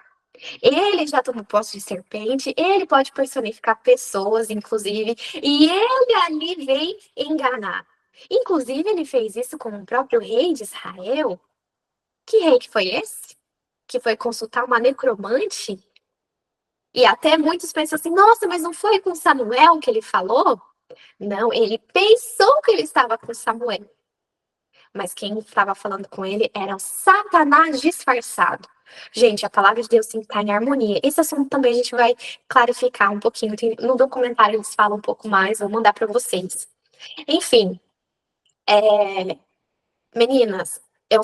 Ele já tomou posse de serpente, ele pode personificar pessoas, inclusive, e ele ali vem enganar. Inclusive, ele fez isso com o próprio rei de Israel. Que rei que foi esse? Que foi consultar uma necromante? E até muitos pensam assim, nossa, mas não foi com Samuel que ele falou? Não, ele pensou que ele estava com Samuel. Mas quem estava falando com ele era o Satanás disfarçado. Gente, a palavra de Deus tem que estar em harmonia. Esse assunto também a gente vai clarificar um pouquinho. No documentário eles falam um pouco mais, vou mandar para vocês. Enfim, meninas, eu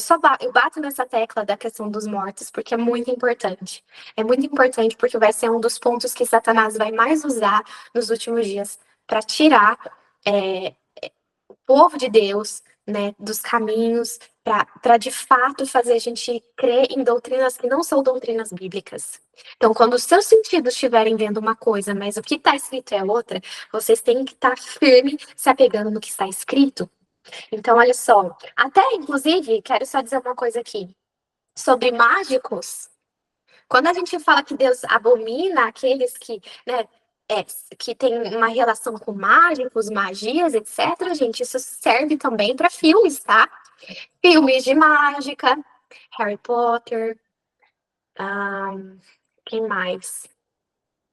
bato nessa tecla da questão dos mortos porque é muito importante. É muito importante porque vai ser um dos pontos que Satanás vai mais usar nos últimos dias para tirar o povo de Deus, né, dos caminhos, para de fato fazer a gente crer em doutrinas que não são doutrinas bíblicas. Então, quando os seus sentidos estiverem vendo uma coisa, mas o que está escrito é outra, vocês têm que estar firme se apegando no que está escrito. Então, olha só, até inclusive, quero só dizer uma coisa aqui sobre mágicos. Quando a gente fala que Deus abomina aqueles que, né, que tem uma relação com mágicos, magias, etc., gente, isso serve também para filmes, tá? Filmes de mágica, Harry Potter, quem mais?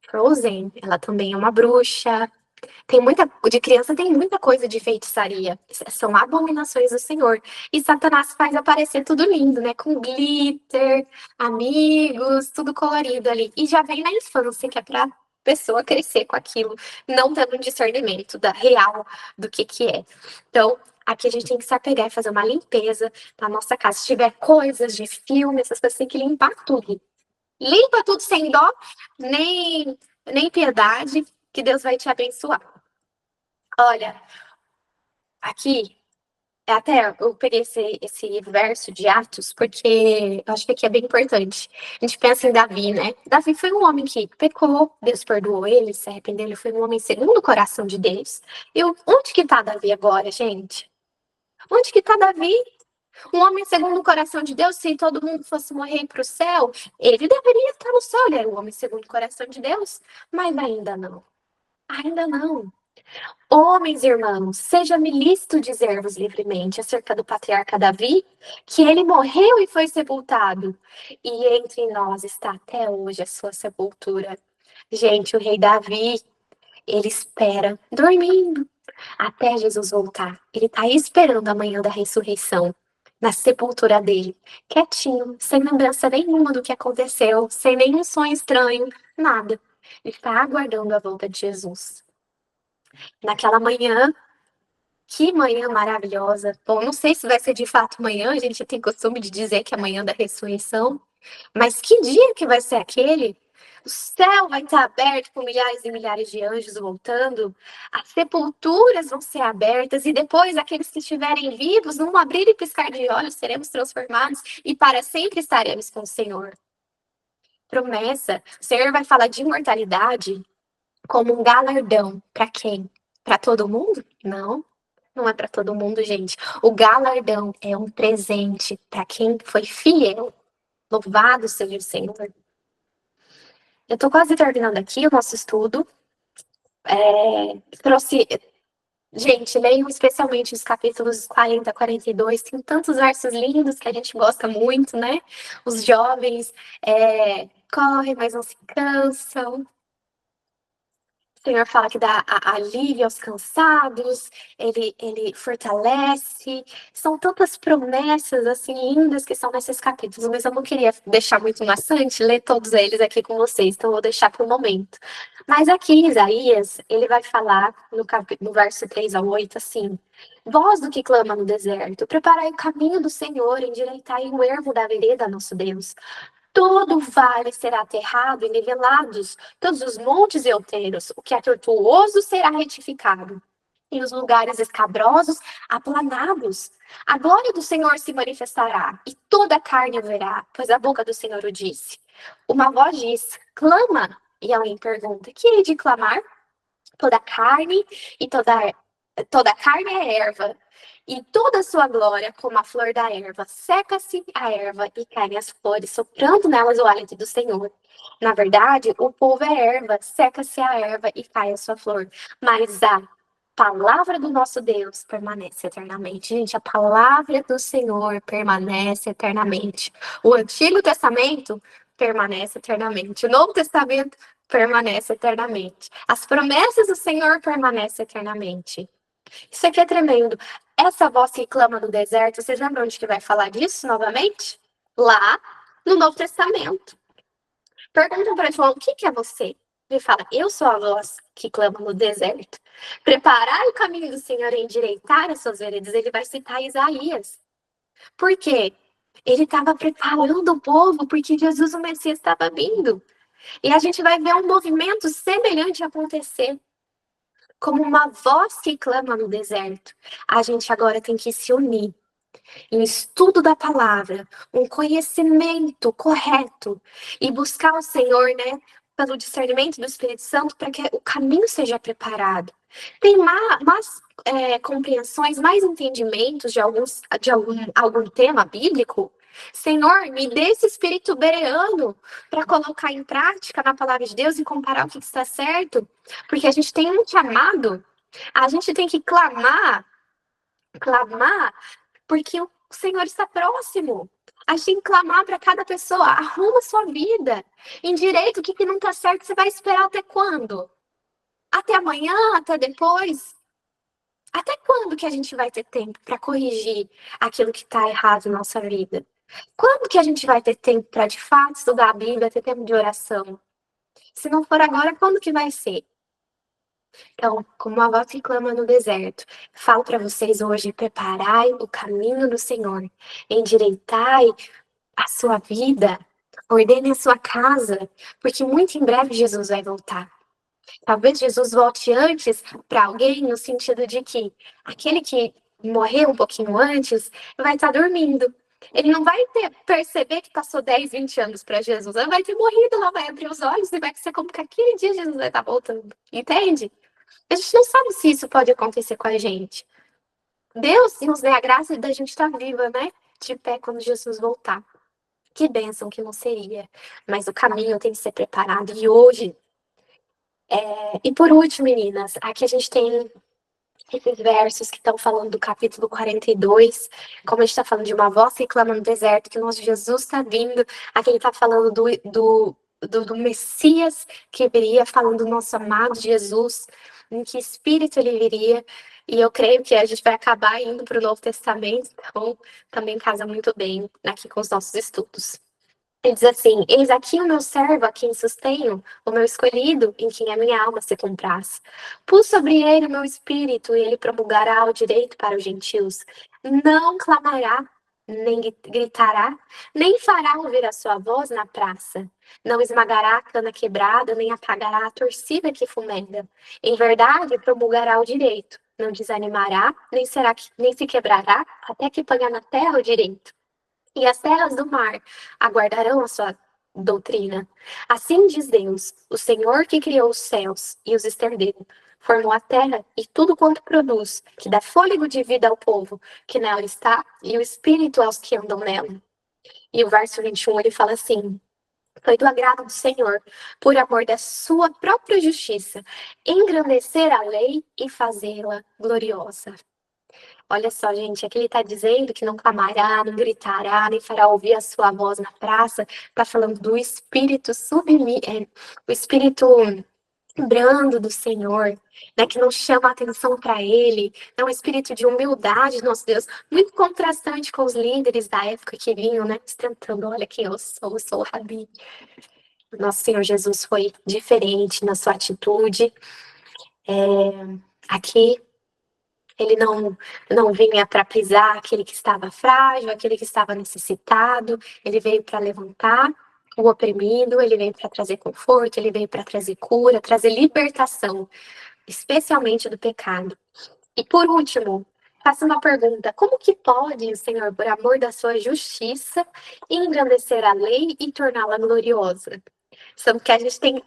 Frozen, ela também é uma bruxa. De criança tem muita coisa de feitiçaria. São abominações do Senhor. E Satanás faz aparecer tudo lindo, né? Com glitter, amigos, tudo colorido ali. E já vem na infância, que é pra pessoa crescer com aquilo, não tendo um discernimento da real do que é. Então, aqui a gente tem que se apegar e fazer uma limpeza na nossa casa. Se tiver coisas de filme, essas coisas, tem que limpar tudo. Limpa tudo sem dó, nem piedade, que Deus vai te abençoar. Olha, aqui, até eu peguei esse verso de Atos, porque eu acho que aqui é bem importante. A gente pensa em Davi, né? Davi foi um homem que pecou, Deus perdoou ele, se arrependeu, ele foi um homem segundo o coração de Deus. E onde que tá Davi agora, gente? Onde que tá Davi? Um homem segundo o coração de Deus, se todo mundo fosse morrer para o céu, ele deveria estar no céu, ele era um homem segundo o coração de Deus, mas ainda não. Ainda não. Homens, irmãos, seja-me lícito dizer-vos livremente acerca do patriarca Davi, que ele morreu e foi sepultado, e entre nós está até hoje a sua sepultura. Gente, o rei Davi, ele espera, dormindo, até Jesus voltar. Ele está esperando a manhã da ressurreição, na sepultura dele, quietinho, sem lembrança nenhuma do que aconteceu, sem nenhum sonho estranho, nada. Ele está aguardando a volta de Jesus. Naquela manhã, que manhã maravilhosa. Bom, não sei se vai ser de fato manhã, a gente tem costume de dizer que é amanhã da ressurreição, mas que dia que vai ser aquele? O céu vai estar aberto com milhares e milhares de anjos voltando. As sepulturas vão ser abertas e depois aqueles que estiverem vivos, num abrir e piscar de olhos, seremos transformados e para sempre estaremos com o Senhor. Promessa. O Senhor vai falar de imortalidade como um galardão. Para quem? Para todo mundo? Não. Não é para todo mundo, gente. O galardão é um presente para quem foi fiel. Louvado seja o Senhor. Eu tô quase terminando aqui o nosso estudo. Trouxe. Gente, leiam especialmente os capítulos 40 a 42. Tem tantos versos lindos que a gente gosta muito, né? Os jovens correm, mas não se cansam. O Senhor fala que dá alívio aos cansados, ele fortalece. São tantas promessas assim lindas que são nesses capítulos, mas eu não queria deixar muito maçante ler todos eles aqui com vocês, então eu vou deixar para o momento. Mas aqui em Isaías, ele vai falar no verso 3 ao 8 assim: Voz do que clama no deserto, preparai o caminho do Senhor, endireitai o ermo da vereda, nosso Deus. Todo vale será aterrado e nivelados, todos os montes e outeiros. O que é tortuoso será retificado, e os lugares escabrosos aplanados. A glória do Senhor se manifestará, e toda a carne o verá, pois a boca do Senhor o disse. Uma voz diz, clama, e alguém pergunta, que hei de clamar? Toda carne e toda carne é erva, e toda a sua glória como a flor da erva. Seca-se a erva e caem as flores, soprando nelas o hálito do Senhor. Na verdade, o povo é erva, seca-se a erva e cai a sua flor. Mas a palavra do nosso Deus permanece eternamente. Gente, a palavra do Senhor permanece eternamente. O Antigo Testamento permanece eternamente. O Novo Testamento permanece eternamente. As promessas do Senhor permanecem eternamente. Isso aqui é tremendo. Essa voz que clama no deserto, vocês lembram onde que vai falar disso novamente? Lá no Novo Testamento. Perguntam para João, o que é você? Ele fala, eu sou a voz que clama no deserto. Preparar o caminho do Senhor e endireitar as suas veredas. Ele vai citar Isaías. Por quê? Ele estava preparando o povo porque Jesus, o Messias, estava vindo. E a gente vai ver um movimento semelhante acontecer. Como uma voz que clama no deserto. A gente agora tem que se unir em estudo da palavra, um conhecimento correto e buscar o Senhor, né, pelo discernimento do Espírito Santo para que o caminho seja preparado. Tem mais compreensões, mais entendimentos de algum tema bíblico? Senhor, me dê esse espírito bereano para colocar em prática na palavra de Deus e comparar o que está certo, porque a gente tem um chamado, a gente tem que clamar, porque o Senhor está próximo. A gente tem que clamar para cada pessoa, arruma sua vida, endireita o que não está certo, você vai esperar até quando? Até amanhã, até depois? Até quando que a gente vai ter tempo para corrigir aquilo que está errado na nossa vida? Quando que a gente vai ter tempo para, de fato, estudar a Bíblia, ter tempo de oração? Se não for agora, quando que vai ser? Então, como a voz que clama no deserto, falo para vocês hoje, preparai o caminho do Senhor, endireitai a sua vida, ordene a sua casa, porque muito em breve Jesus vai voltar. Talvez Jesus volte antes para alguém, no sentido de que aquele que morreu um pouquinho antes vai estar dormindo. Ele não vai perceber que passou 10, 20 anos para Jesus. Ele vai ter morrido, lá vai abrir os olhos e vai ser como que aquele dia Jesus vai estar voltando. Entende? A gente não sabe se isso pode acontecer com a gente. Deus nos dê a graça da gente estar viva, né? De pé quando Jesus voltar. Que bênção que não seria. Mas o caminho tem que ser preparado. E hoje. E por último, meninas, aqui a gente tem esses versos que estão falando do capítulo 42. Como a gente está falando de uma voz que clama no deserto, que o nosso Jesus está vindo. Aqui ele está falando do Messias que viria, falando do nosso amado Jesus, em que espírito ele viria. E eu creio que a gente vai acabar indo para o Novo Testamento, então também casa muito bem aqui com os nossos estudos. Ele diz assim, eis aqui o meu servo a quem sustenho, o meu escolhido, em quem a minha alma se compraz. Pus sobre ele o meu espírito, e ele promulgará o direito para os gentios. Não clamará nem gritará, nem fará ouvir a sua voz na praça. Não esmagará a cana quebrada, nem apagará a torcida que fumega. Em verdade, promulgará o direito. Não desanimará, nem se quebrará, até que ponha na terra o direito. E as terras do mar aguardarão a sua doutrina. Assim diz Deus, o Senhor que criou os céus e os estendeu, formou a terra e tudo quanto produz, que dá fôlego de vida ao povo que nela está e o espírito aos que andam nela. E o verso 21 ele fala assim: foi do agrado do Senhor, por amor da sua própria justiça, engrandecer a lei e fazê-la gloriosa. Olha só, gente, aqui ele está dizendo que não clamará, não gritará, nem fará ouvir a sua voz na praça. Está falando do espírito o espírito brando do Senhor, né, que não chama atenção para ele. É um espírito de humildade, nosso Deus, muito contrastante com os líderes da época que vinham, né, ostentando, olha quem eu sou o Rabi. Nosso Senhor Jesus foi diferente na sua atitude. Aqui ele não vinha para pisar aquele que estava frágil, aquele que estava necessitado. Ele veio para levantar o oprimido, ele veio para trazer conforto, ele veio para trazer cura, trazer libertação, especialmente do pecado. E por último, faço uma pergunta: como que pode o Senhor, por amor da sua justiça, engrandecer a lei e torná-la gloriosa? Sendo que a gente tem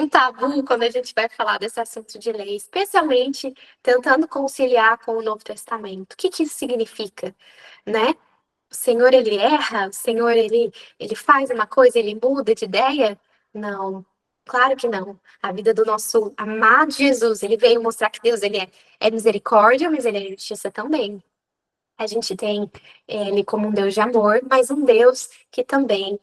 um tabu quando a gente vai falar desse assunto de lei, especialmente tentando conciliar com o Novo Testamento. O que que isso significa, né? O Senhor, ele erra? O Senhor, ele faz uma coisa, ele muda de ideia? Não, claro que não. A vida do nosso amado Jesus, ele veio mostrar que Deus, é misericórdia, mas ele é justiça também. A gente tem ele como um Deus de amor, mas um Deus que também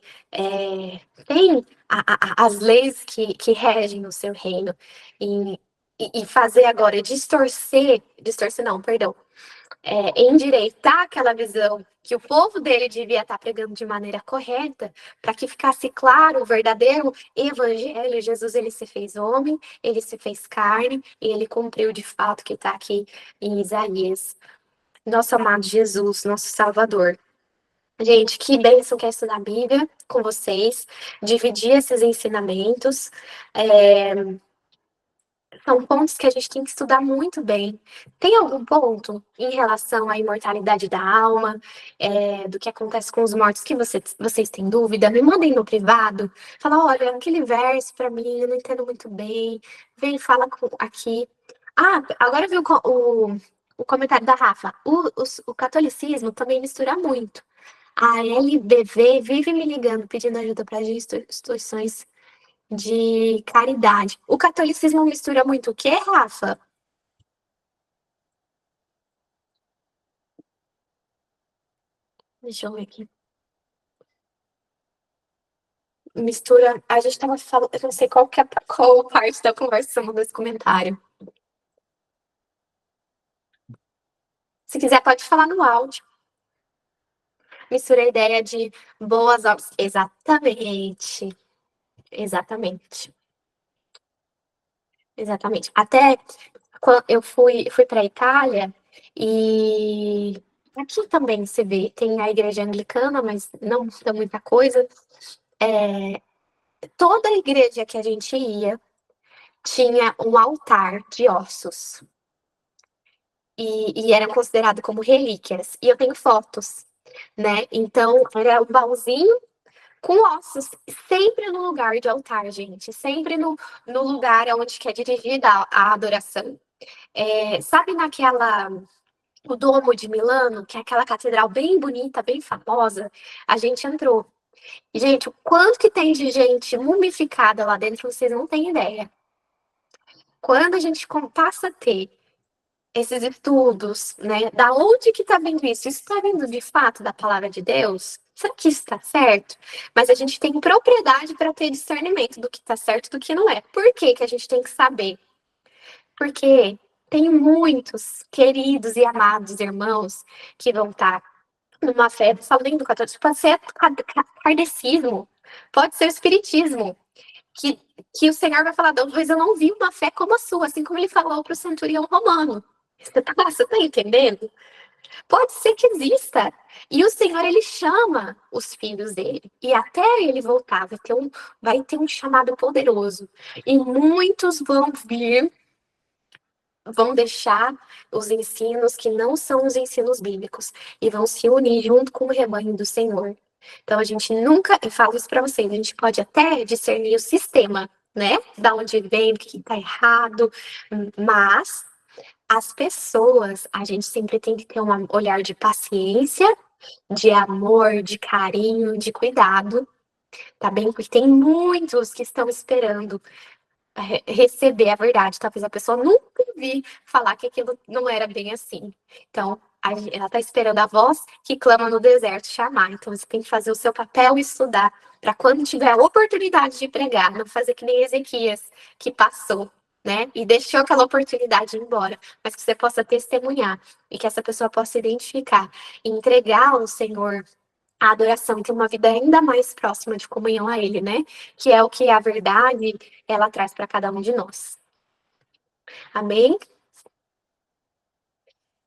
tem as leis que regem o seu reino. E fazer agora, distorcer não, perdão, endireitar aquela visão que o povo dele devia estar pregando de maneira correta, para que ficasse claro o verdadeiro evangelho. Jesus, ele se fez homem, ele se fez carne, e ele cumpriu de fato o que está aqui em Isaías. Nosso amado Jesus, nosso Salvador. Gente, que bênção que é estudar a Bíblia com vocês, dividir esses ensinamentos. São pontos que a gente tem que estudar muito bem. Tem algum ponto em relação à imortalidade da alma, do que acontece com os mortos, que vocês têm dúvida? Me mandem no privado. Fala, olha, aquele verso para mim, eu não entendo muito bem. Vem, fala aqui. Ah, agora viu o comentário da Rafa. O catolicismo também mistura muito. A LBV vive me ligando, pedindo ajuda para as instituições de caridade. O catolicismo mistura muito o quê, Rafa? Deixa eu ver aqui. Mistura. A gente estava falando. Eu não sei qual parte da conversa você mandou esse comentário. Se quiser, pode falar no áudio. Mistura a ideia de boas obras. Exatamente. Exatamente. Exatamente. Até quando eu fui para a Itália e aqui também se vê, tem a igreja anglicana, mas não muda muita coisa. Toda igreja que a gente ia tinha um altar de ossos e era considerado como relíquias. E eu tenho fotos, né? Então era um baúzinho com ossos, sempre no lugar de altar, gente, sempre no lugar onde que é dirigida a adoração. Sabe o Duomo de Milano, que é aquela catedral bem bonita, bem famosa? A gente entrou. E, gente, o quanto que tem de gente mumificada lá dentro, vocês não têm ideia. Quando a gente passa a ter esses estudos, né, da onde que está vindo isso? Isso está vindo de fato da palavra de Deus? Será que isso está certo? Mas a gente tem propriedade para ter discernimento do que está certo e do que não é. Por que que a gente tem que saber? Porque tem muitos queridos e amados irmãos que vão estar numa fé, além do católico, pode ser kardecismo, pode ser espiritismo, que, que o Senhor vai falar, não, pois eu não vi uma fé como a sua, assim como ele falou para o centurião romano. Você tá entendendo? Pode ser que exista. E o Senhor, ele chama os filhos dele. E até ele voltar, vai ter um chamado poderoso. E muitos vão vir, vão deixar os ensinos que não são os ensinos bíblicos e vão se unir junto com o rebanho do Senhor. Então a gente nunca, eu falo isso para vocês, a gente pode até discernir o sistema, né? Da onde vem, o que está errado, mas as pessoas, a gente sempre tem que ter um olhar de paciência, de amor, de carinho, de cuidado, tá bem? Porque tem muitos que estão esperando receber a verdade. Talvez a pessoa nunca ouvi falar que aquilo não era bem assim. Então, ela está esperando a voz que clama no deserto chamar. Então, você tem que fazer o seu papel e estudar para quando tiver a oportunidade de pregar, não fazer que nem Ezequias, que passou, né? E deixou aquela oportunidade ir embora, mas que você possa testemunhar e que essa pessoa possa identificar e entregar ao Senhor a adoração, ter uma vida ainda mais próxima de comunhão a Ele, né? Que é o que a verdade ela traz para cada um de nós. Amém?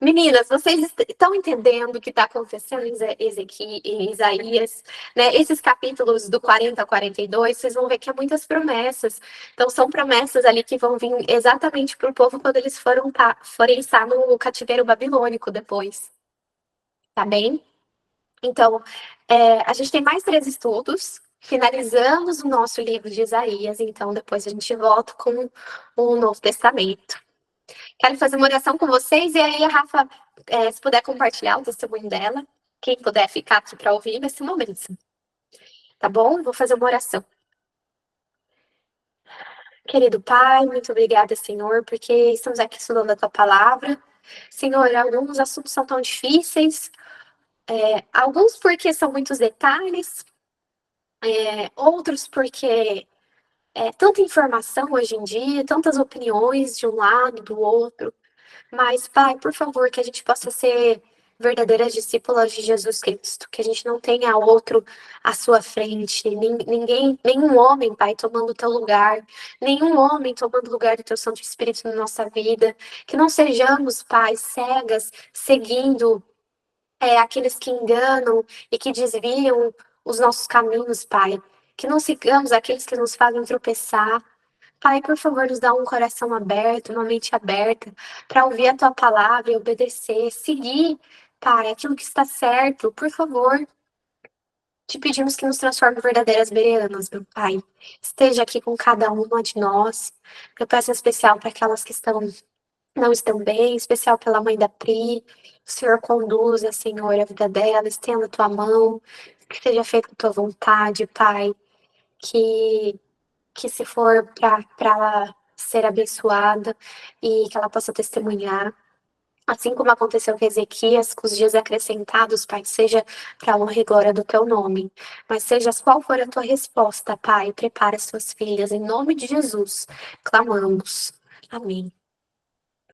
Meninas, vocês estão entendendo o que está acontecendo em Isaías, né? Esses capítulos do 40 ao 42, vocês vão ver que há muitas promessas. Então, são promessas ali que vão vir exatamente para o povo quando eles forem estar no cativeiro babilônico depois. Tá bem? Então, a gente tem mais 3 estudos. Finalizamos o nosso livro de Isaías, então depois a gente volta com o Novo Testamento. Quero fazer uma oração com vocês, e aí a Rafa, se puder compartilhar o testemunho dela, quem puder ficar aqui para ouvir, vai ser uma bênção. Tá bom? Vou fazer uma oração. Querido Pai, muito obrigada, Senhor, porque estamos aqui estudando a Tua Palavra. Senhor, alguns assuntos são tão difíceis, alguns porque são muitos detalhes, outros porque tanta informação hoje em dia, tantas opiniões de um lado, do outro. Mas, Pai, por favor, que a gente possa ser verdadeiras discípulas de Jesus Cristo, que a gente não tenha outro à sua frente, ninguém, nenhum homem, Pai, tomando o teu lugar, nenhum homem tomando o lugar do teu Santo Espírito na nossa vida, que não sejamos, Pai, cegas, seguindo aqueles que enganam e que desviam os nossos caminhos, Pai, que não sigamos aqueles que nos fazem tropeçar. Pai, por favor, nos dá um coração aberto, uma mente aberta, para ouvir a tua palavra e obedecer, seguir, Pai, aquilo que está certo. Por favor, te pedimos que nos transforme em verdadeiras bereanas, meu Pai. Esteja aqui com cada uma de nós. Eu peço em especial para aquelas que não estão bem, em especial pela mãe da Pri. O Senhor conduza, Senhor, a vida dela, estenda a tua mão, que seja feita a tua vontade, Pai. Que se for para ela ser abençoada e que ela possa testemunhar. Assim como aconteceu com Ezequias, com os dias acrescentados, Pai, seja para a honra e glória do teu nome. Mas seja qual for a tua resposta, Pai, prepara as tuas filhas. Em nome de Jesus, clamamos. Amém.